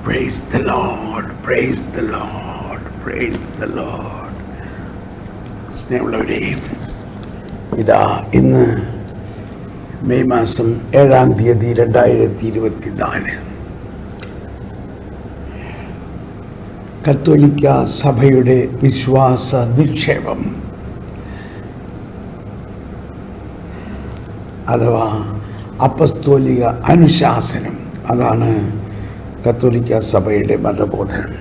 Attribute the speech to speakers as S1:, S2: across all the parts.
S1: Praise the Lord, praise the Lord, praise the Lord. സ്നേഹമുള്ളവരെ, ഇതാ ഇന്ന് മെയ് മാസം 7-ാം തീയതി 2024 കത്തോലിക്ക സഭയുടെ വിശ്വാസ നിക്ഷേപം അഥവാ അപ്പസ്തോലിക അനുശാസനം, അതാണ് കത്തോലിക്ക സഭയുടെ മതബോധനം.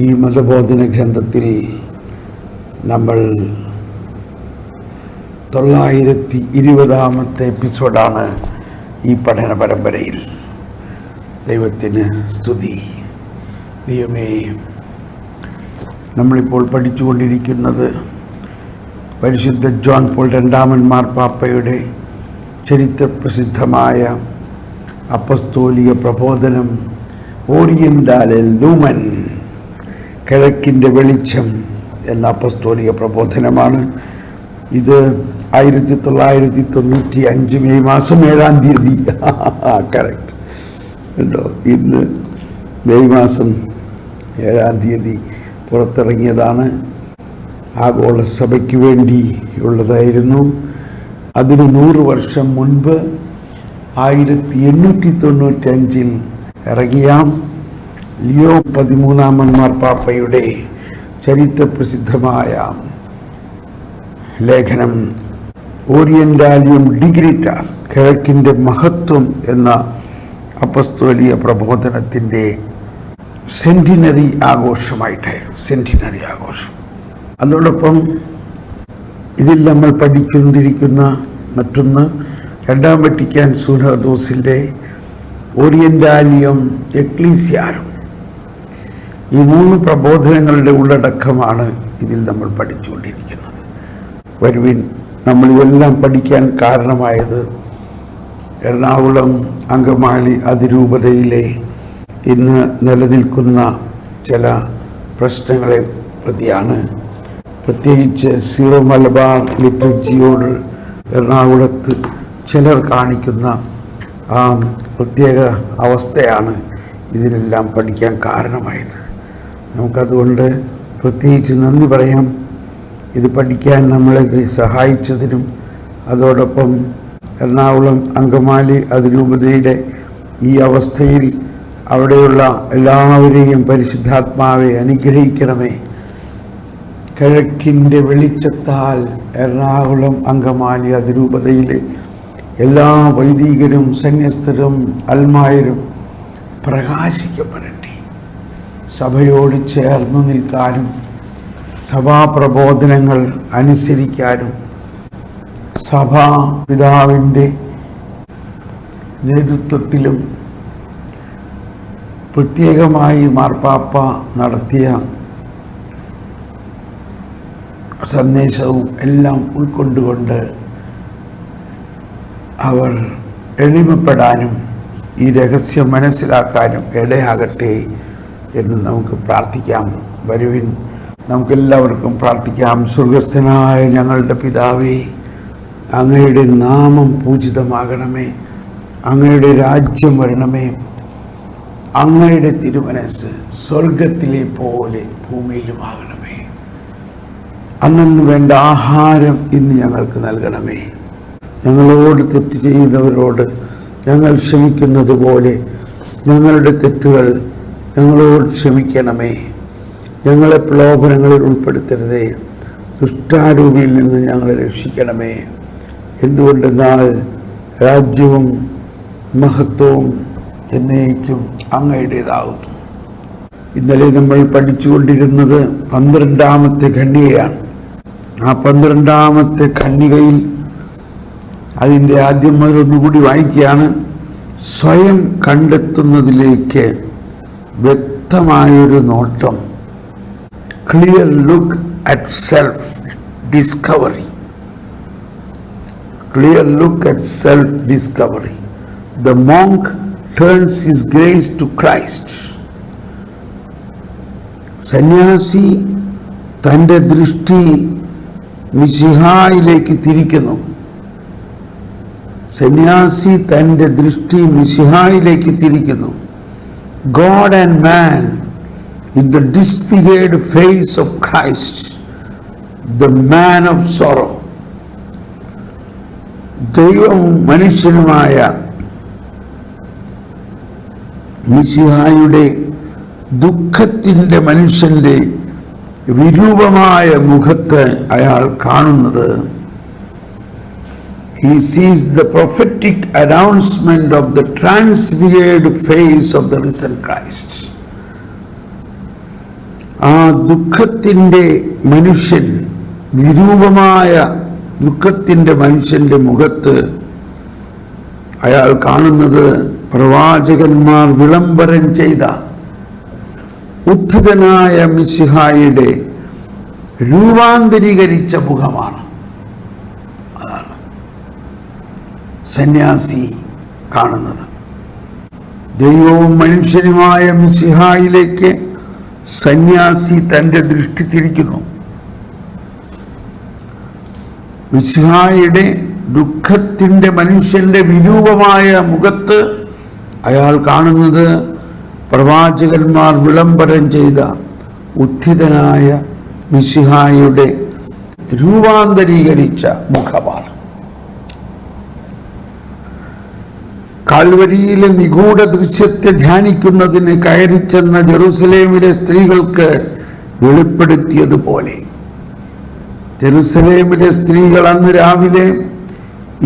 S1: ഈ മതബോധന ഗ്രന്ഥത്തിൽ നമ്മൾ 920-ാമത്തെ എപ്പിസോഡാണ് ഈ പഠന പരമ്പരയിൽ. ദൈവത്തിന് സ്തുതി. ദൈവമേ, നമ്മളിപ്പോൾ പഠിച്ചുകൊണ്ടിരിക്കുന്നത് പരിശുദ്ധ ജോൺ പോൾ രണ്ടാമൻ മാർപ്പാപ്പയുടെ ചരിത്രപ്രസിദ്ധമായ അപ്പസ്തോലിക പ്രബോധനം ഓറിയന്റാലെ ലൂമൻ, കിഴക്കിൻ്റെ വെളിച്ചം എന്ന അപ്പസ്തോലിക പ്രബോധനമാണ്. ഇത് 1995 മെയ് മാസം 7-ാം തീയതി കറക്റ്റ് ഉണ്ടോ, ഇന്ന് മെയ് മാസം 7-ാം തീയതി പുറത്തിറങ്ങിയതാണ്. ആഗോള സഭയ്ക്ക് വേണ്ടിയുള്ളതായിരുന്നു. അതിന് 100 വർഷം മുൻപ് 1895 ഇറങ്ങിയ ലിയോ 13-ാമൻ മാർപ്പാപ്പയുടെ ചരിത്രപ്രസിദ്ധമായ ലേഖനം ഓറിയന്റാലിയം ഡിഗ്രിറ്റാസ്, കിഴക്കിൻ്റെ മഹത്വം എന്ന അപ്പസ്തോലിക പ്രബോധനത്തിൻ്റെ സെന്റിനറി ആഘോഷമായിട്ടായിരുന്നു. സെന്റിനറി ആഘോഷം. അതോടൊപ്പം ഇതിൽ നമ്മൾ പഠിച്ചുകൊണ്ടിരിക്കുന്ന മറ്റൊന്ന് 2-ാം വത്തിക്കാൻ സുനഹദോസിൻ്റെ ഓറിയന്റാലിയം എക്ലീസിയാരും. ഈ 3 പ്രബോധനങ്ങളുടെ ഉള്ളടക്കമാണ് ഇതിൽ നമ്മൾ പഠിച്ചുകൊണ്ടിരിക്കുന്നത്. വരുവിൻ, നമ്മളിതെല്ലാം പഠിക്കാൻ കാരണമായത് എറണാകുളം അങ്കമാലി അതിരൂപതയിലെ ഇന്ന് നിലനിൽക്കുന്ന ചില പ്രശ്നങ്ങളെ പ്രതിയാണ്. പ്രത്യേകിച്ച് സീറോ മലബാർ ലിറ്റർജിയോട് എറണാകുളത്ത് ചിലർ കാണിക്കുന്ന ആ പ്രത്യേക അവസ്ഥയാണ് ഇതിനെല്ലാം പഠിക്കാൻ കാരണമായത്. നമുക്കതുകൊണ്ട് പ്രത്യേകിച്ച് നന്ദി പറയാം, ഇത് പഠിക്കാൻ നമ്മളെ സഹായിച്ചതിനും. അതോടൊപ്പം എറണാകുളം അങ്കമാലി അതിരൂപതയുടെ ഈ അവസ്ഥയിൽ അവിടെയുള്ള എല്ലാവരെയും പരിശുദ്ധാത്മാവെ അനുഗ്രഹിക്കണമേ. കിഴക്കിൻ്റെ വെളിച്ചത്താൽ എറണാകുളം അങ്കമാലി അതിരൂപതയിലെ എല്ലാ വൈദികരും സന്യസ്തരും അൽമായരും പ്രകാശിക്കപ്പെടട്ടെ. സഭയോട് ചേർന്ന് നിൽക്കാനും സഭാപ്രബോധനങ്ങൾ അനുസരിക്കാനും സഭാ പിതാവിൻ്റെ നേതൃത്വത്തിലും പ്രത്യേകമായി മാർപ്പാപ്പ നടത്തിയ സന്ദേശവും എല്ലാം ഉൾക്കൊണ്ടുകൊണ്ട് അവർ എളിമപ്പെടാനും ഈ രഹസ്യം മനസ്സിലാക്കാനും ഇടയാകട്ടെ എന്ന് നമുക്ക് പ്രാർത്ഥിക്കാം. വരുവിൻ, നമുക്കെല്ലാവർക്കും പ്രാർത്ഥിക്കാം. സ്വർഗസ്ഥനായ ഞങ്ങളുടെ പിതാവേ, അങ്ങയുടെ നാമം പൂജിതമാകണമേ, അങ്ങയുടെ രാജ്യം വരണമേ, അങ്ങയുടെ തിരുമനസ്സ് സ്വർഗത്തിലെ പോലെ ഭൂമിയിലുമാകണമേ. അന്നു വേണ്ട ആഹാരം ഇന്ന് ഞങ്ങൾക്ക് നൽകണമേ. ഞങ്ങളോട് തെറ്റ് ചെയ്യുന്നവരോട് ഞങ്ങൾ ക്ഷമിക്കുന്നത് പോലെ ഞങ്ങളുടെ തെറ്റുകൾ ഞങ്ങളോട് ക്ഷമിക്കണമേ. ഞങ്ങളെ പ്രലോഭനങ്ങളിൽ ഉൾപ്പെടുത്തരുതേ, ദുഷ്ടാരൂപിയിൽ നിന്ന് ഞങ്ങളെ രക്ഷിക്കണമേ. എന്തുകൊണ്ടെന്നാൽ രാജ്യവും മഹത്വവും എന്നേക്കും അങ്ങയുടേതാകുന്നു. ഇന്നലെ നമ്മൾ പഠിച്ചുകൊണ്ടിരുന്നത് 12-ാമത്തെ ഖണ്ഡികയാണ്. ആ 12-ാമത്തെ ഖണ്ഡികയിൽ അതിൻ്റെ ആദ്യം മുതൽ ഒന്നുകൂടി വായിക്കുകയാണ്. സ്വയം കണ്ടെത്തുന്നതിലേക്ക് വ്യക്തമായൊരു നോട്ടം, clear look at self discovery. Clear look at self-discovery. The monk turns his gaze to Christ. സന്യാസി തൻ്റെ ദൃഷ്ടി മിശിഹായിലേക്ക് തിരിക്കുന്നു. സന്യാസി തൻ്റെ ദൃഷ്ടി മിശിഹായിലേക്ക് തിരിക്കുന്നു. God and man in the disfigured face of Christ, the man of sorrow. ദൈവവും മനുഷ്യനുമായ മിശിഹായുടെ ദുഃഖത്തിൻ്റെ മനുഷ്യൻ്റെ വിരൂപമായ മുഖത്ത് അയാൾ കാണുന്നത്, he sees the prophetic announcement of the transfigured face of the risen Christ. ആ ദുഃഖത്തിൻ്റെ മനുഷ്യൻ, വിരൂപമായ ദുഃഖത്തിൻ്റെ മനുഷ്യൻ്റെ മുഖത്ത് അയാൾ കാണുന്നത് പ്രവാചകന്മാർ വിളംബരം ചെയ്ത ഉത്ഥിതനായ മിശിഹായുടെ രൂപാന്തരീകരിച്ച മുഖമാണ്. അതാണ് സന്യാസി കാണുന്നത്. ദൈവവും മനുഷ്യനുമായ മിശിഹായിലേക്ക് സന്യാസി തൻ്റെ ദൃഷ്ടി തിരിക്കുന്നു. മിശിഹായുടെ ദുഃഖത്തിൻ്റെ മനുഷ്യൻ്റെ വിരൂപമായ മുഖത്ത് അയാൾ കാണുന്നത് പ്രവാചകന്മാർ വിളംബരം ചെയ്ത ഉത്ഥിതനായ മിശിഹായുടെ രൂപാന്തരീകരിച്ച മുഖമാണ്. കാൽവരിയിലെ നിഗൂഢ ദൃശ്യത്തെ ധ്യാനിക്കുന്നതിന് കയറിച്ചെന്ന ജെറുസലേമിലെ സ്ത്രീകൾക്ക് വെളിപ്പെടുത്തിയതുപോലെ, ജെറുസലേമിലെ സ്ത്രീകൾ അന്ന് രാവിലെ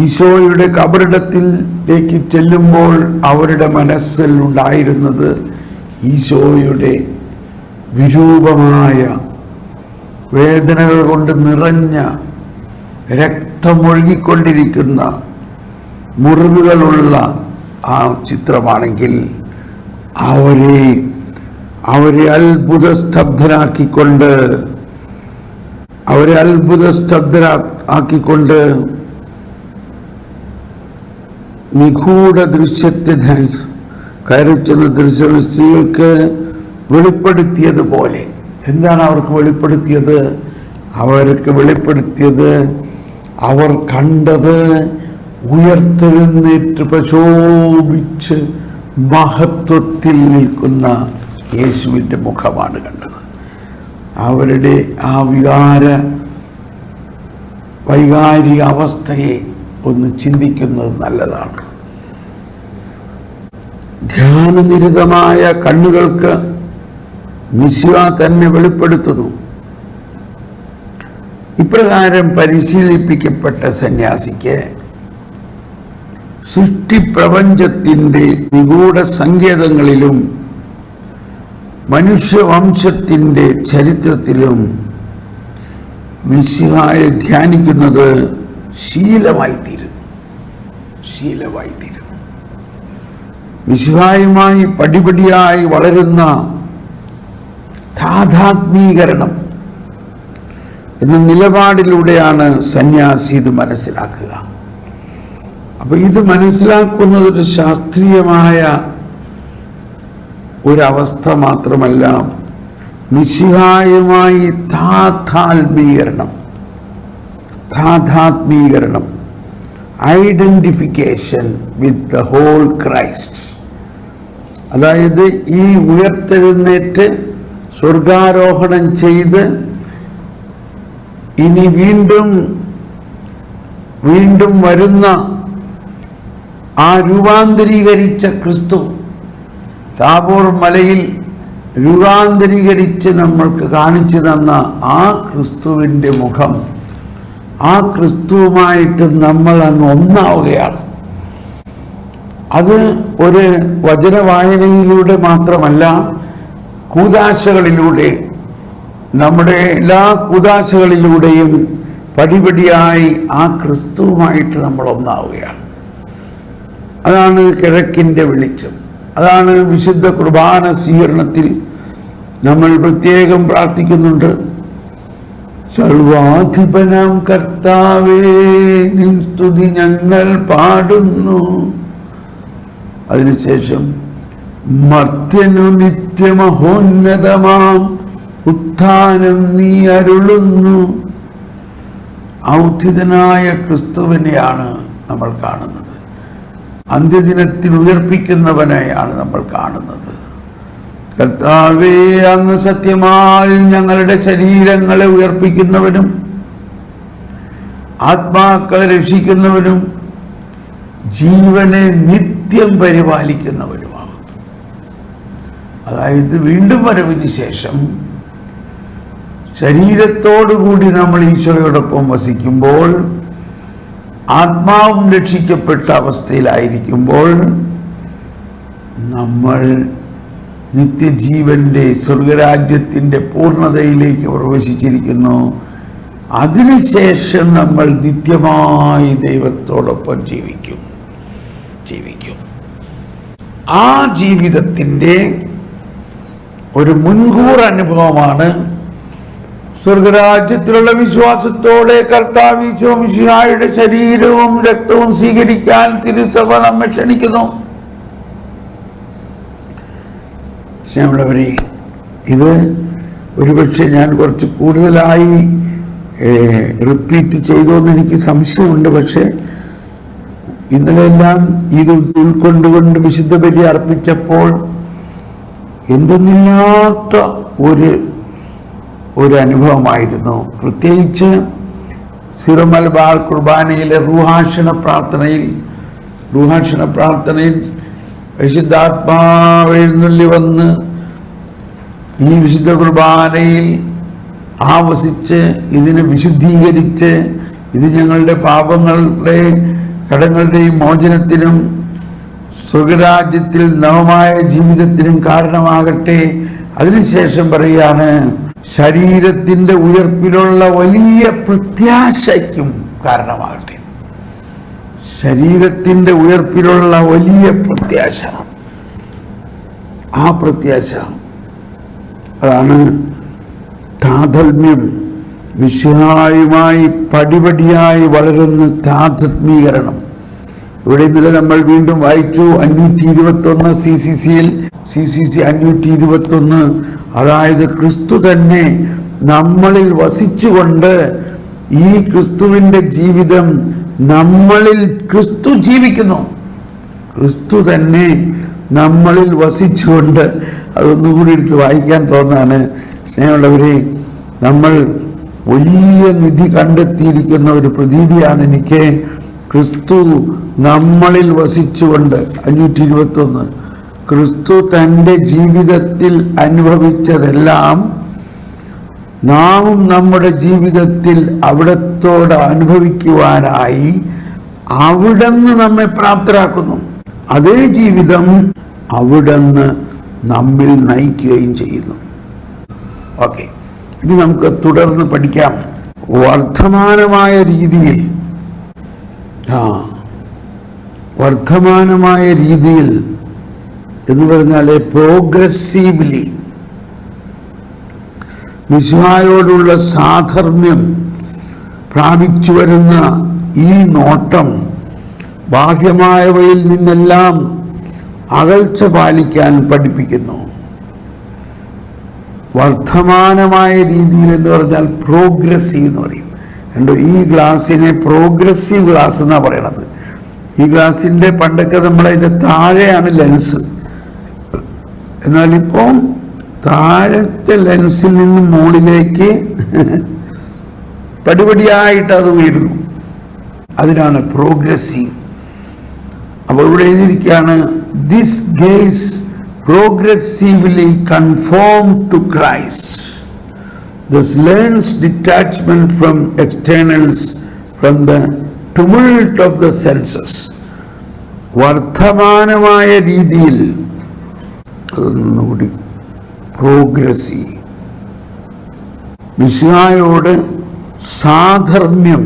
S1: ഈശോയുടെ കബറിടത്തിലേക്ക് ചെല്ലുമ്പോൾ അവരുടെ മനസ്സിൽ ഉണ്ടായിരുന്നത് ഈശോയുടെ വിരൂപമായ, വേദനകൾ കൊണ്ട് നിറഞ്ഞ, രക്തമൊഴുകിക്കൊണ്ടിരിക്കുന്ന, മുറിവുകളുള്ള ആ ചിത്രമാണെങ്കിൽ അവരെ അത്ഭുതസ്തബ്ധരാക്കിക്കൊണ്ട് നിഗൂഢ ദൃശ്യത്തെ കയറിച്ചെന്ന ദൃശ്യ സ്ത്രീകൾക്ക് വെളിപ്പെടുത്തിയതുപോലെ. എന്താണ് അവർക്ക് വെളിപ്പെടുത്തിയത്? അവർ കണ്ടത് ഉയർത്തെഴുന്നേറ്റ് പ്രശോഭിച്ച് മഹത്വത്തിൽ നിൽക്കുന്ന യേശുവിൻ്റെ മുഖമാണ് കണ്ടത്. അവരുടെ ആ വൈകാരിക അവസ്ഥയെ ഒന്ന് ചിന്തിക്കുന്നത് നല്ലതാണ്. ധ്യാനനിരതമായ കണ്ണുകൾക്ക് മിശിഹ തന്നെ വെളിപ്പെടുത്തുന്നു. ഇപ്രകാരം പരിശീലിപ്പിക്കപ്പെട്ട സന്യാസിക്ക് സൃഷ്ടിപ്രപഞ്ചത്തിൻ്റെ നിഗൂഢ സങ്കേതങ്ങളിലും മനുഷ്യവംശത്തിൻ്റെ ചരിത്രത്തിലും മിശിഹായെ ധ്യാനിക്കുന്നത് ശീലമായിത്തീരുന്നു. മിശിഹായുമായി പടിപടിയായി വളരുന്ന താഥാത്മീകരണം എന്ന നിലപാടിലൂടെയാണ് സന്യാസി ഇത് മനസ്സിലാക്കുക. അപ്പൊ ഇത് മനസ്സിലാക്കുന്നതൊരു ശാസ്ത്രീയമായ ഒരവസ്ഥ മാത്രമല്ല, മിശിഹായുമായി താഥാത്മീകരണം, identification with the whole Christ. അതായത് ഈ ഉയർത്തെഴുന്നേറ്റ് സ്വർഗാരോഹണം ചെയ്ത് ഇനി വീണ്ടും വരുന്ന ആ രൂപാന്തരീകരിച്ച ക്രിസ്തു, താബോർ മലയിൽ രൂപാന്തരീകരിച്ച് നമ്മൾക്ക് കാണിച്ചു തന്ന ആ ക്രിസ്തുവിൻ്റെ മുഖം, ആ ക്രിസ്തുവുമായിട്ട് നമ്മൾ അങ്ങ് ഒന്നാവുകയാണ്. അത് ഒരു വചനവായനയിലൂടെ മാത്രമല്ല, കൂദാശകളിലൂടെ, നമ്മുടെ എല്ലാ കൂദാശകളിലൂടെയും പടിപടിയായി ആ ക്രിസ്തുവുമായിട്ട് നമ്മൾ ഒന്നാവുകയാണ്. അതാണ് കിഴക്കിൻ്റെ വെളിച്ചം. അതാണ് വിശുദ്ധ കുർബാന സ്വീകരണത്തിൽ നമ്മൾ പ്രത്യേകം പ്രാർത്ഥിക്കുന്നുണ്ട്. സർവാധിപനാം കർത്താവേ, നിൻ സ്തുതി ഞങ്ങൾ പാടുന്നു. അതിനുശേഷം മർത്യനു നിത്യമഹോന്നതമാം ഉത്ഥാനം നീ അരുളുന്നു. ഔദ്ധിതനായ ക്രിസ്തുവിനെയാണ് നമ്മൾ കാണുന്നത്. അന്ത്യദിനത്തിൽ ഉയർപ്പിക്കുന്നവനെയാണ് നമ്മൾ കാണുന്നത്. കർത്താവേ, അങ്ങ് സത്യമായി ഞങ്ങളുടെ ശരീരങ്ങളെ ഉയർപ്പിക്കുന്നവനും ആത്മാക്കളെ രക്ഷിക്കുന്നവനും ജീവനെ നിത്യം പരിപാലിക്കുന്നവനുമാണ്. അതായത് വീണ്ടും വരവിന് ശേഷം ശരീരത്തോടുകൂടി നമ്മൾ ഈശോയോടൊപ്പം വസിക്കുമ്പോൾ, ആത്മാവും രക്ഷിക്കപ്പെട്ട അവസ്ഥയിലായിരിക്കുമ്പോൾ, നമ്മൾ നിത്യജീവന്റെ സ്വർഗരാജ്യത്തിൻ്റെ പൂർണ്ണതയിലേക്ക് പ്രവേശിച്ചിരിക്കുന്നു. അതിനുശേഷം നമ്മൾ നിത്യമായി ദൈവത്തോടൊപ്പം ജീവിക്കും. ആ ജീവിതത്തിൻ്റെ ഒരു മുൻകൂർ അനുഭവമാണ് സ്വർഗരാജ്യത്തിലുള്ള വിശ്വാസത്തോടെ കർത്താവ് ഈശോ മിശിഹായുടെ ശരീരവും രക്തവും സ്വീകരിക്കാൻ തിരുസഭ നമ്മെ ക്ഷണിക്കുന്നു. സ്നേഹമുള്ളവരെ, ഇത് ഒരുപക്ഷെ ഞാൻ കുറച്ച് കൂടുതലായി റിപ്പീറ്റ് ചെയ്തോന്ന് എനിക്ക് സംശയമുണ്ട്. പക്ഷേ ഇന്നലെല്ലാം ഇത് ഉൾക്കൊണ്ടുകൊണ്ട് വിശുദ്ധ ബലി അർപ്പിച്ചപ്പോൾ എന്തെന്നില്ലാത്ത ഒരു അനുഭവമായിരുന്നു. പ്രത്യേകിച്ച് സിറോ മലബാർ കുർബാനയിലെ റൂഹാഷണ പ്രാർത്ഥനയിൽ വിശുദ്ധാത്മാവ് എഴുന്നള്ളി വന്ന് ഈ വിശുദ്ധ കുർബാനയിൽ ആവസിച്ച് ഇതിനെ വിശുദ്ധീകരിച്ച് ഇത് ഞങ്ങളുടെ പാപങ്ങളുടെ കടങ്ങളുടെയും മോചനത്തിനും സ്വർഗരാജ്യത്തിൽ നവമായ ജീവിതത്തിനും കാരണമാകട്ടെ. അതിനുശേഷം പറയാണ്, ശരീരത്തിൻ്റെ ഉയർപ്പിലുള്ള വലിയ പ്രത്യാശയ്ക്കും കാരണമാകട്ടെ. ശരീരത്തിൻ്റെ ഉയർപ്പിലുള്ള വലിയ പ്രത്യാശ, ആ പ്രത്യാശ അതാണ് താതാത്മ്യം. മിശിഹായുമായി പടിപടിയായി വളരുന്ന താതാത്മീകരണം. ഇവിടെ ഇന്നലെ നമ്മൾ വീണ്ടും വായിച്ചു 521 CCC 521. അതായത് ക്രിസ്തു തന്നെ നമ്മളിൽ വസിച്ചുകൊണ്ട് ഈ ക്രിസ്തുവിൻ്റെ ജീവിതം നമ്മളിൽ ക്രിസ്തു ജീവിക്കുന്നു. ക്രിസ്തു തന്നെ നമ്മളിൽ വസിച്ചുകൊണ്ട്, അതൊന്നുകൂടി എടുത്ത് വായിക്കാൻ തോന്നാണ്. സ്നേഹമുള്ളവരെ, നമ്മൾ വലിയ നിധി കണ്ടെത്തിയിരിക്കുന്ന ഒരു പ്രതീതിയാണ് എനിക്ക്. ക്രിസ്തു നമ്മളിൽ വസിച്ചുകൊണ്ട് 521. ക്രിസ്തു തൻ്റെ ജീവിതത്തിൽ അനുഭവിച്ചതെല്ലാം നാം നമ്മുടെ ജീവിതത്തിൽ അവിടത്തോട് അനുഭവിക്കുവാനായി അവിടുന്ന് നമ്മെ പ്രാപ്തരാക്കുന്നു. അതേ ജീവിതം അവിടുന്ന് നമ്മിൽ നയിക്കുകയും ചെയ്യുന്നു. ഓക്കെ, ഇനി നമുക്ക് തുടർന്ന് പഠിക്കാം. വർദ്ധമാനമായ രീതിയിൽ എന്ന് പറഞ്ഞാൽ പ്രോഗ്രസീവ്ലി മിശിഹായോടുള്ള സാധർമ്മ്യം പ്രാപിച്ചു വരുന്ന ഈ നോട്ടം ബാഹ്യമായവയിൽ നിന്നെല്ലാം അകൽച്ച പാലിക്കാൻ പഠിപ്പിക്കുന്നു. വർദ്ധമാനമായ രീതിയിൽ എന്ന് പറഞ്ഞാൽ പ്രോഗ്രസീവ് എന്ന് പറയും. കണ്ടോ, ഈ ഗ്ലാസ്സിനെ പ്രോഗ്രസീവ് ഗ്ലാസ് എന്നാണ് പറയണത്. ഈ ഗ്ലാസിൻ്റെ പണ്ടൊക്കെ നമ്മളതിൻ്റെ താഴെയാണ് ലെൻസ്. എന്നാൽ ഇപ്പം താഴത്തെ ലെൻസിൽ നിന്ന് മുകളിലേക്ക് പടിപടിയായിട്ട് അത് ഉയരുന്നു. അതിനാണ് പ്രോഗ്രസീവ്. അപ്പോൾ ഇവിടെ എഴുതിയിരിക്കുകയാണ്, this gaze progressively conformed to Christ. This learns detachment from externals, from the tumult of the senses. വർദ്ധമാനമായ രീതിയിൽ, അതൊന്നുകൂടി പ്രോഗ്രസീവ്, മിശിഹായോട് സാധർമ്മ്യം,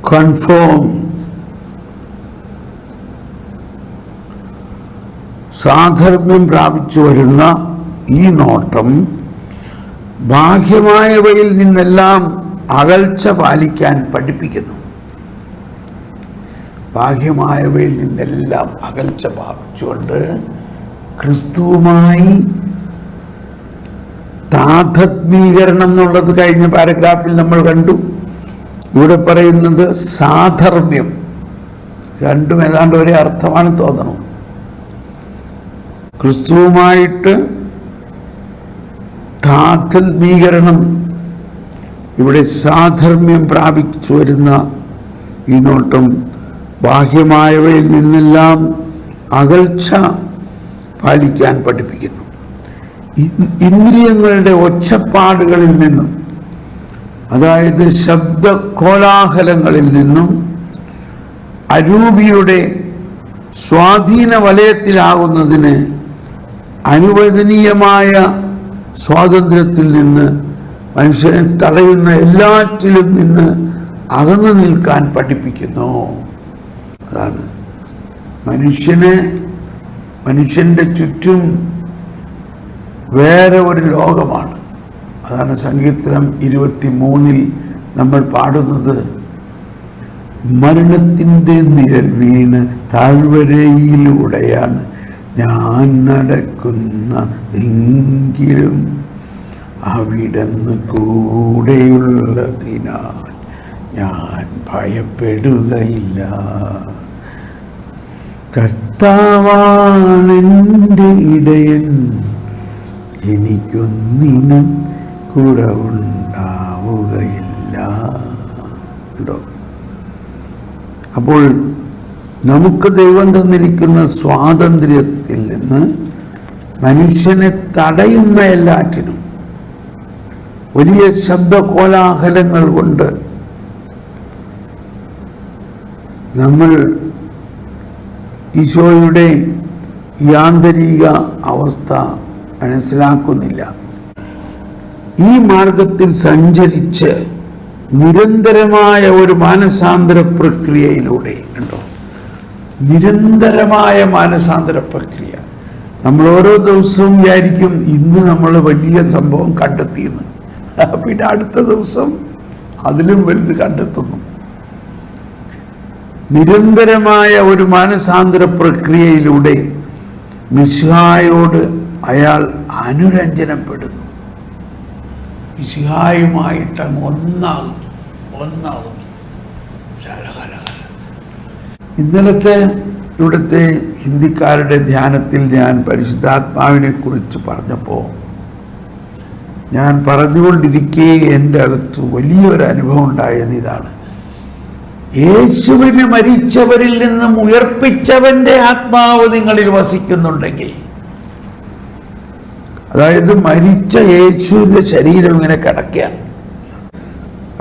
S1: കൺഫോം, സാധർമ്മ്യം പ്രാപിച്ചു വരുന്ന ഈ നോട്ടം ബാഹ്യമായവയിൽ നിന്നെല്ലാം അകൽച്ച പാലിക്കാൻ പഠിപ്പിക്കുന്നു. ബാഹ്യമായവയിൽ നിന്നെല്ലാം അകൽച്ച പാലിച്ചുകൊണ്ട് ക്രിസ്തുവുമായി താതാത്മീകരണം എന്നുള്ളത് കഴിഞ്ഞ പാരഗ്രാഫിൽ നമ്മൾ കണ്ടു. ഇവിടെ പറയുന്നത് സാധർമ്മ്യം. രണ്ടും ഏതാണ്ട് ഒരേ അർത്ഥമാണ് തോന്നണം. ക്രിസ്തുവുമായിട്ട് താതാത്മ്യീകരണം, ഇവിടെ സാധർമ്മ്യം പ്രാപിച്ചു വരുന്ന ഈ നോട്ടം ബാഹ്യമായവയിൽ നിന്നെല്ലാം അകൽച്ച പാലിക്കാൻ പഠിപ്പിക്കുന്നു. ഇന്ദ്രിയങ്ങളുടെ ഒച്ചപ്പാടുകളിൽ നിന്നും, അതായത് ശബ്ദ കോലാഹലങ്ങളിൽ നിന്നും, അരൂപിയുടെ സ്വാധീന വലയത്തിലാകുന്നതിന് അനുവദനീയമായ സ്വാതന്ത്ര്യത്തിൽ നിന്ന്, മനുഷ്യനെ തടയുന്ന എല്ലാറ്റിലും നിന്ന് അകന്നു നിൽക്കാൻ പഠിപ്പിക്കുന്നു. അതാണ് മനുഷ്യന്റെ ചുറ്റും വേറെ ഒരു ലോകമാണ്. അതാണ് സങ്കീർത്തനം 23 നമ്മൾ പാടുന്നത്, മരണത്തിൻ്റെ നിഴൽ വീണ് താഴ്വരയിലൂടെയാണ് ഞാൻ നടക്കുന്നതെങ്കിലും അവിടുന്ന് കൂടെയുള്ളതിനാൽ ഞാൻ ഭയപ്പെടുകയില്ല. കർത്താവാണെൻ്റെ ഇടയൻ, എനിക്കൊന്നിനും കുറവുണ്ടാവുകയില്ല. അപ്പോൾ നമുക്ക് ദൈവം തന്നിരിക്കുന്ന സ്വാതന്ത്ര്യത്തിൽ നിന്ന് മനുഷ്യനെ തടയുന്ന എല്ലാറ്റിനും വലിയ ശബ്ദ കോലാഹലങ്ങൾ കൊണ്ട് നമ്മൾ ഈശോയുടെ യാന്ത്രിക അവസ്ഥ മനസ്സിലാക്കുന്നില്ല. ഈ മാർഗത്തിൽ സഞ്ചരിച്ച് നിരന്തരമായ ഒരു മാനസാന്തര പ്രക്രിയയിലൂടെ ഉണ്ടോ, നിരന്തരമായ മാനസാന്തര പ്രക്രിയ. നമ്മൾ ഓരോ ദിവസവും വിചാരിക്കും ഇന്ന് നമ്മൾ വലിയ സംഭവം കണ്ടെത്തിയെന്ന്, പിന്നെ അടുത്ത ദിവസം അതിലും വലുത് കണ്ടെത്തുന്നു. നിരന്തരമായ ഒരു മാനസാന്തര പ്രക്രിയയിലൂടെ മിശിഹായോട് അയാൾ അനുരഞ്ജനപ്പെടുന്നു, മിശിഹായുമായിട്ട് അങ്ങ് ഒന്നാകുന്നു. ഇന്നലത്തെ ഇവിടുത്തെ ഹിന്ദിക്കാരുടെ ധ്യാനത്തിൽ ഞാൻ പരിശുദ്ധാത്മാവിനെ കുറിച്ച് പറഞ്ഞപ്പോൾ ഞാൻ പറഞ്ഞുകൊണ്ടിരിക്കെ എൻ്റെ അകത്ത് വലിയൊരു അനുഭവം ഉണ്ടായത് ഇതാണ്. യേശുവിനെ മരിച്ചവരിൽ നിന്നും ഉയർപ്പിച്ചവന്റെ ആത്മാവ് നിങ്ങളിൽ വസിക്കുന്നുണ്ടെങ്കിൽ, അതായത് മരിച്ച യേശുവിന്റെ ശരീരം ഇങ്ങനെ കിടക്കുകയാണ്,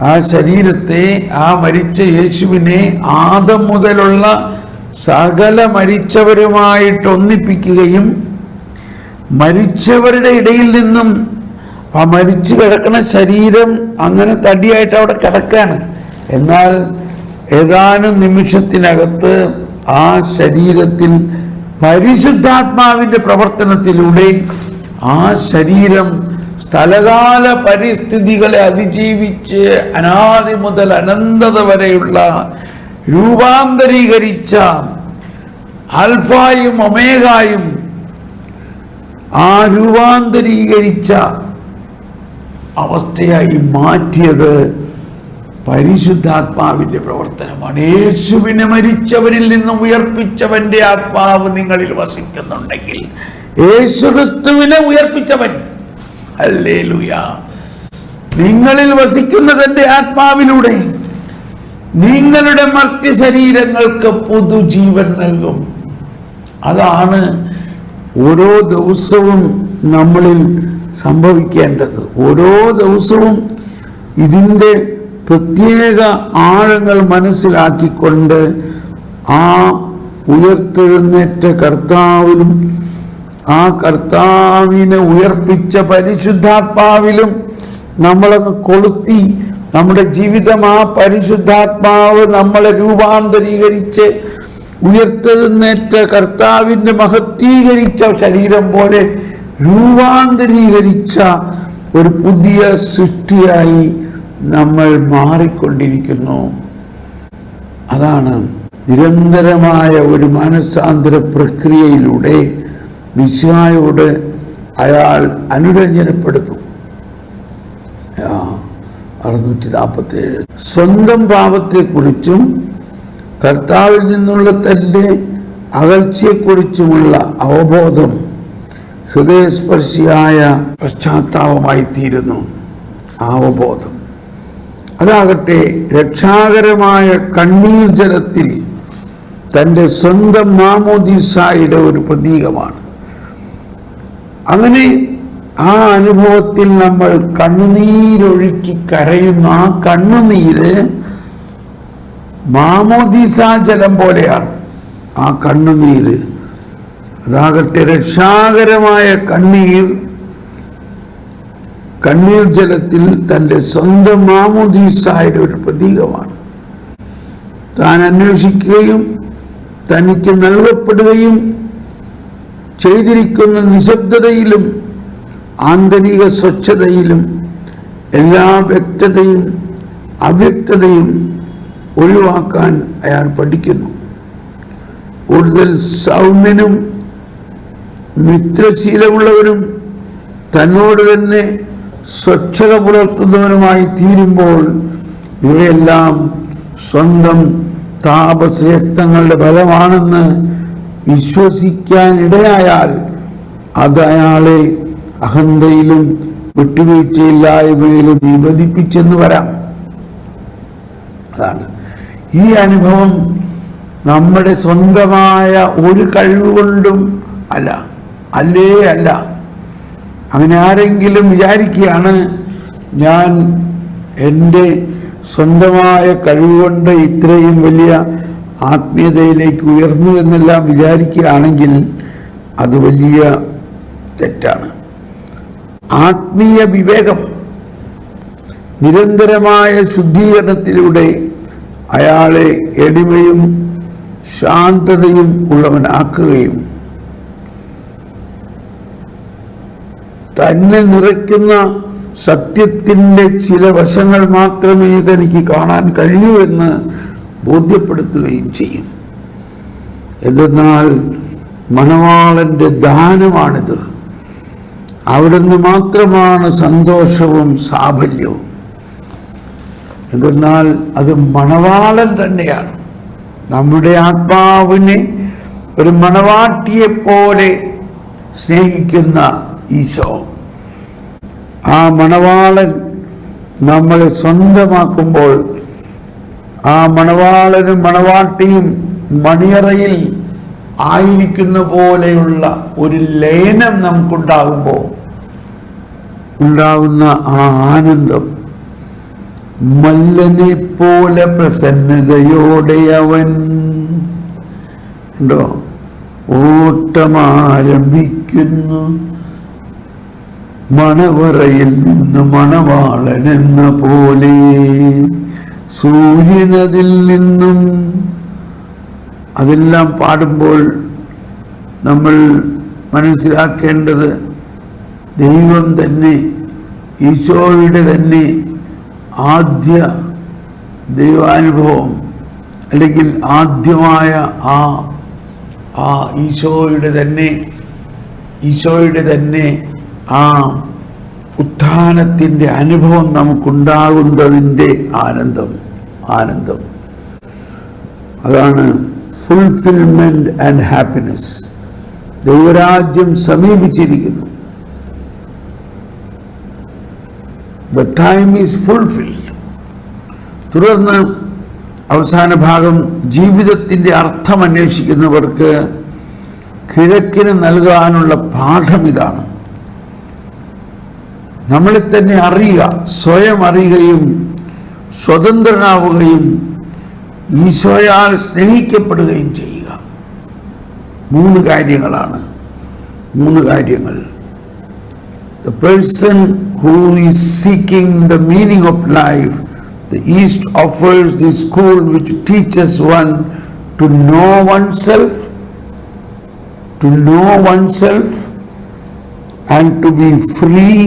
S1: ആ ശരീരത്തെ, ആ മരിച്ച യേശുവിനെ ആദം മുതലുള്ള സകല മരിച്ചവരുമായിട്ട് ഒന്നിപ്പിക്കുകയും മരിച്ചവരുടെ ഇടയിൽ നിന്നും ആ മരിച്ചു കിടക്കുന്ന ശരീരം അങ്ങനെ തടിയായിട്ട് അവിടെ കിടക്കാണ്. എന്നാൽ ഏതാനും നിമിഷത്തിനകത്ത് ആ ശരീരത്തിൽ പരിശുദ്ധാത്മാവിന്റെ പ്രവർത്തനത്തിലൂടെ ആ ശരീരം സ്ഥലകാല പരിസ്ഥിതികളെ അതിജീവിച്ച് അനാദി മുതൽ അനന്തത വരെയുള്ള രൂപാന്തരീകരിച്ച ആൽഫായും ഒമേഗായും ആ രൂപാന്തരീകരിച്ച അവസ്ഥയായി മാറ്റിയത് പരിശുദ്ധാത്മാവിന്റെ പ്രവർത്തനമാണ്. യേശുവിനെ മരിച്ചവരിൽ നിന്നും ഉയർപ്പിച്ചവന്റെ ആത്മാവ് നിങ്ങളിൽ വസിക്കുന്നുണ്ടെങ്കിൽ, യേശുക്രിസ്തുവിനെ ഉയർപ്പിച്ചവൻ, ഹല്ലേലൂയ, നിങ്ങളിൽ വസിക്കുന്നതിന്റെ ആത്മാവിലൂടെ നിങ്ങളുടെ മർത്യ ശരീരങ്ങൾക്ക് പുതുജീവൻ നൽകും. അതാണ് ഓരോ ദിവസവും നമ്മളിൽ സംഭവിക്കേണ്ടത്. ഓരോ ദിവസവും ഇതിൻ്റെ പ്രത്യേക ആഴങ്ങൾ മനസ്സിലാക്കിക്കൊണ്ട് ആ ഉയർത്തെഴുന്നേറ്റ കർത്താവിലും ആ കർത്താവിനെ ഉയർപ്പിച്ച പരിശുദ്ധാത്മാവിലും നമ്മളങ്ങ് കൊളുത്തി നമ്മുടെ ജീവിതം ആ പരിശുദ്ധാത്മാവ് നമ്മളെ രൂപാന്തരീകരിച്ച് ഉയർത്തെഴുന്നേറ്റ കർത്താവിൻ്റെ മഹത്വീകരിച്ച ശരീരം പോലെ രൂപാന്തരീകരിച്ച ഒരു പുതിയ സൃഷ്ടിയായി നമ്മൾ മാറിക്കൊണ്ടിരിക്കുന്നു. അതാണ് നിരന്തരമായ ഒരു മാനസാന്തര പ്രക്രിയയിലൂടെ മിശിഹായോട് അയാൾ അനുരഞ്ജനപ്പെടുന്നു. 647 സ്വന്തം പാപത്തെക്കുറിച്ചും കർത്താവിൽ നിന്നുള്ള തന്റെ അകൽച്ചയെക്കുറിച്ചുമുള്ള അവബോധം ഹൃദയസ്പർശിയായ പശ്ചാത്താപമായി തീരുന്നു. അവബോധം അതാകട്ടെ രക്ഷാകരമായ കണ്ണീർ ജലത്തിൽ തൻ്റെ സ്വന്തം മാമോദീസായുടെ ഒരു പ്രതീകമാണ്. അങ്ങനെ ആ അനുഭവത്തിൽ നമ്മൾ കണ്ണുനീരൊഴുക്കി കരയുന്ന ആ കണ്ണുനീര് മാമോദീസ ജലം പോലെയാണ്. ആ കണ്ണുനീര് അതാകട്ടെ രക്ഷാകരമായ കണ്ണീർ ജലത്തിൽ തൻ്റെ സ്വന്തം മാമോദീസായുടെ ഒരു പ്രതീകമാണ്. താൻ അന്വേഷിക്കുകയും തനിക്ക് നൽകപ്പെടുകയും ചെയ്തിരിക്കുന്ന നിശബ്ദതയിലും ആന്തരിക സ്വച്ഛതയിലും എല്ലാ വ്യക്തതയും അവ്യക്തതയും ഒഴിവാക്കാൻ അയാൾ പഠിക്കുന്നു. കൂടുതൽ സൗമ്യനും മിത്രശീലമുള്ളവരും തന്നോട് തന്നെ സ്വച്ഛത പുലർത്തുന്നവരുമായി തീരുമ്പോൾ ഇവയെല്ലാം സ്വന്തം താപസയത്നങ്ങളുടെ ഫലമാണെന്ന് വിശ്വസിക്കാൻ ഇടയായാൽ അത് അയാളെ അഹന്തയിലും വിട്ടുവീഴ്ചയില്ലായ്മയിലും നിബന്ധിപ്പിച്ചെന്ന് വരാം. അതാണ് ഈ അനുഭവം നമ്മുടെ സ്വന്തമായ ഒരു കഴിവുകൊണ്ടും അല്ല. അങ്ങനെ ആരെങ്കിലും വിചാരിക്കുകയാണ് ഞാൻ എൻ്റെ സ്വന്തമായ കഴിവുകൊണ്ട് ഇത്രയും വലിയ ആത്മീയതയിലേക്ക് ഉയർന്നു എന്നെല്ലാം വിചാരിക്കുകയാണെങ്കിൽ അത് വലിയ തെറ്റാണ്. ആത്മീയ വിവേകം നിരന്തരമായ ശുദ്ധീകരണത്തിലൂടെ അയാളെ എളിമയും ശാന്തതയും ഉള്ളവനാക്കുകയും തന്നെ നിറയ്ക്കുന്ന സത്യത്തിൻ്റെ ചില വശങ്ങൾ മാത്രമേ തനിക്ക് കാണാൻ കഴിയൂ എന്ന് ബോധ്യപ്പെടുത്തുകയും ചെയ്യും. എന്തെന്നാൽ മണവാളന്റെ ദാനമാണിത്. അവിടുന്ന് മാത്രമാണ് സന്തോഷവും സാഫല്യവും. എന്തെന്നാൽ അത് മണവാളൻ തന്നെയാണ്. നമ്മുടെ ആത്മാവിനെ ഒരു മണവാട്ടിയെപ്പോലെ സ്നേഹിക്കുന്ന ഈശോ, ആ മണവാളൻ നമ്മളെ സ്വന്തമാക്കുമ്പോൾ ആ മണവാളനും മണവാട്ടിയും മണിയറയിൽ ആയിരിക്കുന്ന പോലെയുള്ള ഒരു ലയനം നമുക്കുണ്ടാകുമ്പോൾ ഉണ്ടാകുന്ന ആ ആനന്ദം, മല്ലനെ പോലെ പ്രസന്നതയോടെ അവൻ ഉണ്ടോ ഓട്ടമാരംഭിക്കുന്നു, മണവറയിൽ നിന്ന് മണവാളൻ എന്ന പോലെ സൂര്യനതിൽ നിന്നും. അതെല്ലാം പാടുമ്പോൾ നമ്മൾ മനസ്സിലാക്കേണ്ടത് ദൈവം തന്നെ, ഈശോയുടെ തന്നെ ആദ്യ ദൈവാനുഭവം അല്ലെങ്കിൽ ആദ്യമായ ആ ഈശോയുടെ തന്നെ ആ ഉത്ഥാനത്തിൻ്റെ അനുഭവം നമുക്കുണ്ടാകുന്നതിൻ്റെ ആനന്ദം അതാണ് ഫുൾഫിൽമെന്റ് ആൻഡ് ഹാപ്പിനെസ്. ദൈവരാജ്യം സമീപിച്ചിരിക്കുന്നു. The time is fulfilled. തുടർന്ന് അവസാന ഭാഗം ജീവിതത്തിൻ്റെ അർത്ഥം അന്വേഷിക്കുന്നവർക്ക് കിഴക്കിന് നൽകാനുള്ള പാഠം ഇതാണ്. നമ്മളെ തന്നെ അറിയുക, സ്വയം അറിയുകയും സ്വതന്ത്രനാവുകയും ഈശോയാൽ സ്നേഹിക്കപ്പെടുകയും ചെയ്യുക. മൂന്ന് കാര്യങ്ങൾ. The person who is seeking the meaning of life, the East offers the school which teaches one to know oneself and to be free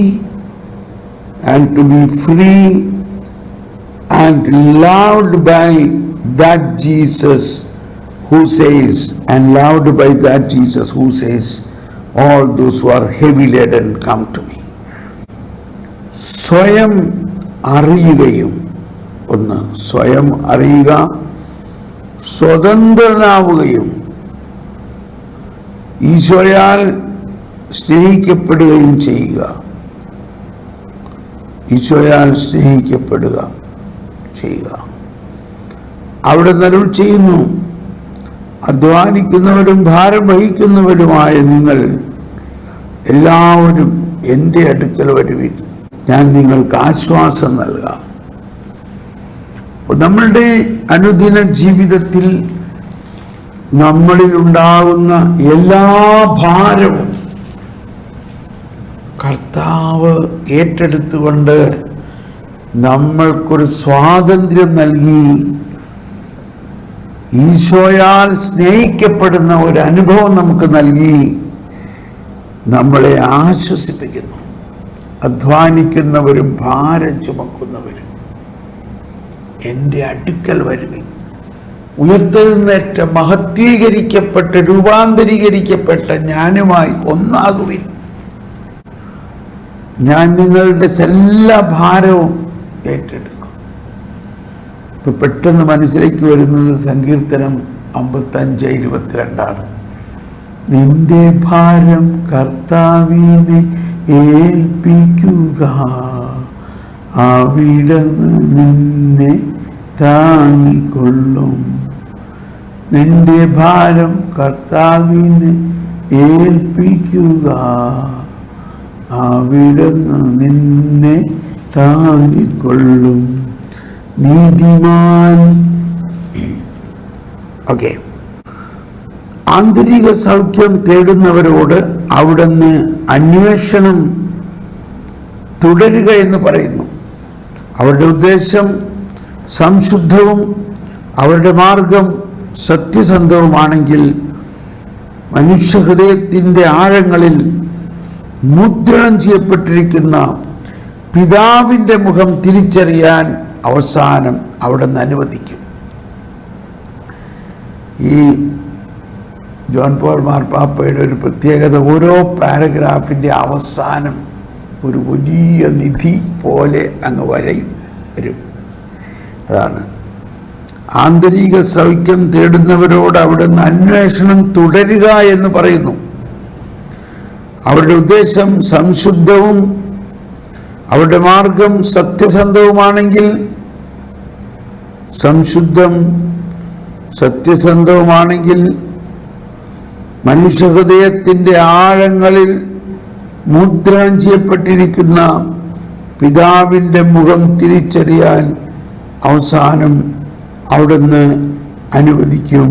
S1: and loved by that Jesus who says, all those who are heavy laden come to me. സ്വയം അറിയുക, സ്വതന്ത്രനാവുകയും ഈശോയാൽ സ്നേഹിക്കപ്പെടുകയും ചെയ്യുക. ഈശോയാൽ സ്നേഹിക്കപ്പെടുക ചെയ്യുക. അവിടെ അരുൾ ചെയ്യുന്നു, അധ്വാനിക്കുന്നവരും ഭാരം വഹിക്കുന്നവരുമായ നിങ്ങൾ എല്ലാവരും എൻ്റെ അടുക്കൽ വരുവിൻ, ഞാൻ നിങ്ങൾക്ക് ആശ്വാസം നൽകാം. നമ്മളുടെ അനുദിന ജീവിതത്തിൽ നമ്മളിൽ ഉണ്ടാകുന്ന എല്ലാ ഭാരവും കർത്താവ് ഏറ്റെടുത്തുകൊണ്ട് നമ്മൾക്കൊരു സ്വാതന്ത്ര്യം നൽകി ഈശോയാൽ സ്നേഹിക്കപ്പെടുന്ന ഒരു അനുഭവം നമുക്ക് നൽകി നമ്മളെ ആശ്വസിപ്പിക്കുന്നു. അധ്വാനിക്കുന്നവരും ഭാരം ചുമക്കുന്നവരും എൻ്റെ അടുക്കൽ വരുവിൻ, ഉയർത്തെഴുന്നേറ്റ മഹത്വീകരിക്കപ്പെട്ട് രൂപാന്തരീകരിക്കപ്പെട്ട ഞാനുമായി ഒന്നാകുവിൻ, ഞാൻ നിങ്ങളുടെ എല്ലാ ഭാരവും ഏറ്റെടുക്കും. ഇപ്പൊ പെട്ടെന്ന് മനസ്സിലേക്ക് വരുന്നത് സങ്കീർത്തനം 55:22 നിന്റെ ഭാരം കർത്താവിനെ ഏൽപ്പിക്കുക, അവിടുന്ന് നിന്നെ താങ്ങിക്കൊള്ളും. നിന്റെ ഭാരം കർത്താവിനെ ഏൽപ്പിക്കുക, അവിടുന്ന് നിന്നെ താങ്ങിക്കൊള്ളും. നീതിമാൻ. ഓക്കെ, ആന്തരിക സൗഖ്യം തേടുന്നവരോട് അവിടുന്ന് അന്വേഷണം തുടരുക എന്ന് പറയുന്നു. അവരുടെ ഉദ്ദേശം സംശുദ്ധവും അവരുടെ മാർഗം സത്യസന്ധവുമാണെങ്കിൽ മനുഷ്യഹൃദയത്തിൻ്റെ ആഴങ്ങളിൽ മുദ്രണം ചെയ്യപ്പെട്ടിരിക്കുന്ന പിതാവിൻ്റെ മുഖം തിരിച്ചറിയാൻ അവസാനം അവിടുന്ന് അനുവദിക്കും. ഈ ജോൺ പോൾ മാർപ്പാപ്പയുടെ ഒരു പ്രത്യേകത, ഓരോ പാരഗ്രാഫിൻ്റെ അവസാനം ഒരു വലിയ നിധി പോലെ അങ്ങ് വരും. അതാണ് ആന്തരിക സൗഖ്യം തേടുന്നവരോട് അവിടുന്ന് അന്വേഷണം തുടരുക എന്ന് പറയുന്നു. അവരുടെ ഉദ്ദേശം സംശുദ്ധവും അവരുടെ മാർഗം സത്യസന്ധവുമാണെങ്കിൽ, സത്യസന്ധവുമാണെങ്കിൽ മനുഷ്യഹൃദയത്തിൻ്റെ ആഴങ്ങളിൽ മുദ്രണം ചെയ്യപ്പെട്ടിരിക്കുന്ന പിതാവിൻ്റെ മുഖം തിരിച്ചറിയാൻ അവസാനം അവിടുന്ന് അനുവദിക്കും.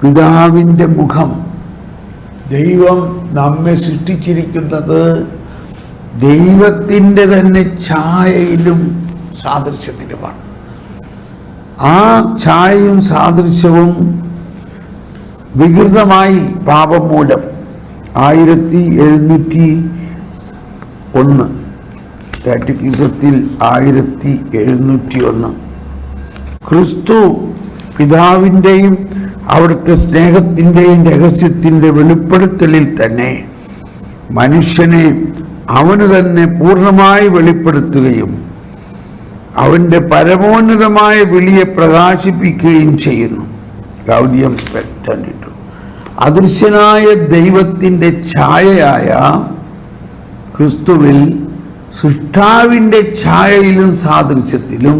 S1: പിതാവിൻ്റെ മുഖം, ദൈവം നമ്മെ സൃഷ്ടിച്ചിരിക്കുന്നത് ദൈവത്തിൻ്റെ തന്നെ ഛായയിലും സാദൃശ്യത്തിലുമാണ്. ആ ഛായയും സാദൃശ്യവും വികൃതമായി പാപം മൂലം 1701 കാറ്റക്കിസത്തിൽ 1701 ക്രിസ്തു പിതാവിൻ്റെയും അവിടുത്തെ സ്നേഹത്തിൻ്റെയും രഹസ്യത്തിൻ്റെ വെളിപ്പെടുത്തലിൽ തന്നെ മനുഷ്യനെ അവന് തന്നെ പൂർണ്ണമായി വെളിപ്പെടുത്തുകയും അവൻ്റെ പരമോന്നതമായ വിളിയെ പ്രകാശിപ്പിക്കുകയും ചെയ്യുന്നു. ഗൗഡിയം സ്പെക്ടൻഡിറ്റു. അദൃശ്യനായ ദൈവത്തിൻ്റെ ഛായയായ ക്രിസ്തുവിൽ സൃഷ്ടാവിൻ്റെ ഛായയിലും സാദൃശ്യത്തിലും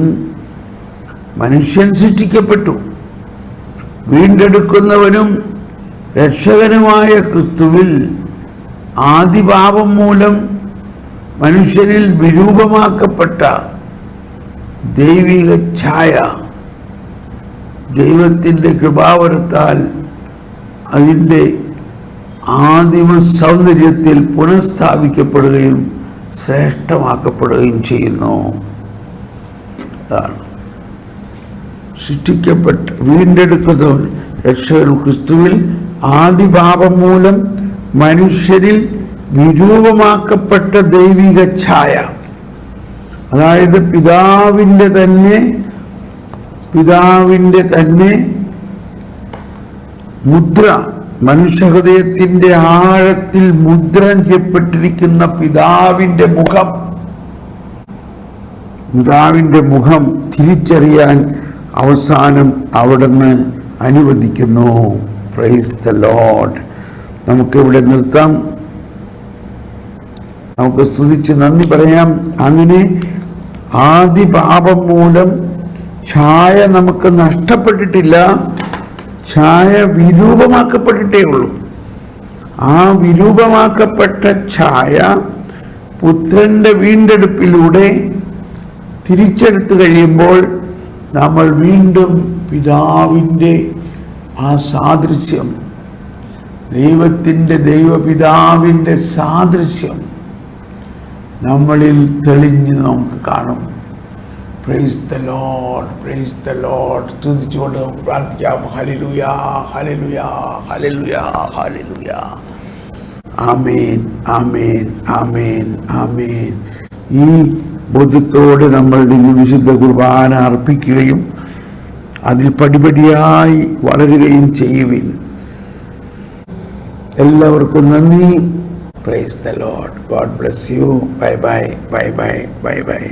S1: മനുഷ്യൻ സൃഷ്ടിക്കപ്പെട്ടു. വീണ്ടെടുക്കുന്നവനും രക്ഷകനുമായ ക്രിസ്തുവിൽ ആദിപാപം മൂലം മനുഷ്യനിൽ വിരൂപമാക്കപ്പെട്ട ദൈവിക ഛായ ദൈവത്തിൻ്റെ കൃപാവരത്താൽ അതിൻ്റെ ആദിമ സൗന്ദര്യത്തിൽ പുനഃസ്ഥാപിക്കപ്പെടുകയും ശ്രേഷ്ഠമാക്കപ്പെടുകയും ചെയ്യുന്നു. അതാണ് സൃഷ്ടിക്കപ്പെട്ട വീണ്ടെടുക്കുന്നവൻ രക്ഷകൻ ക്രിസ്തുവിൽ ആദിപാപം മൂലം മനുഷ്യരിൽ വിരൂപമാക്കപ്പെട്ട ദൈവിക ഛായ, അതായത് പിതാവിൻ്റെ തന്നെ മുദ്ര, മനുഷ്യഹൃദയത്തിൻ്റെ ആഴത്തിൽ മുദ്രം ചെയ്യപ്പെട്ടിരിക്കുന്ന പിതാവിൻ്റെ മുഖം പിതാവിൻ്റെ മുഖം തിരിച്ചറിയാൻ അവസാനം അവിടുന്ന് അനുവദിക്കുന്നു. Price the Lord. നമുക്കിവിടെ നിർത്താം. നമുക്ക് സ്തുതിച്ച് നന്ദി പറയാം. അങ്ങനെ ആദി പാപം മൂലം ഛായ നമുക്ക് നഷ്ടപ്പെട്ടിട്ടില്ല, ഛായ വിരൂപമാക്കപ്പെട്ടിട്ടേ ഉള്ളൂ. ആ വിരൂപമാക്കപ്പെട്ട ഛായ പുത്രന്റെ വീണ്ടെടുപ്പിലൂടെ തിരിച്ചെടുത്തു കഴിയുമ്പോൾ നമ്മൾ വീണ്ടും പിതാവിൻ്റെ ആ സാദൃശ്യം, ദൈവപിതാവിൻ്റെ സാദൃശ്യം നമ്മളിൽ തെളിഞ്ഞ് നമുക്ക് കാണും. Praise the Lord, praise the Lord. സ്തുതിച്ചുകൊണ്ട് നമുക്ക് പ്രാർത്ഥിക്കാം. Hallelujah, hallelujah, hallelujah, hallelujah. Amen, amen, amen, amen. ഈ ബോധ്യത്തോടെ നമ്മൾ ഇന്ന് വിശുദ്ധ കുർബാന അർപ്പിക്കുകയും അതിൽ പടിപടിയായി വളരുകയും ചെയ്യുവിൻ. എല്ലാവർക്കും നന്ദി. Price the Lord. God bless you. Bye bye, bye bye, bye bye.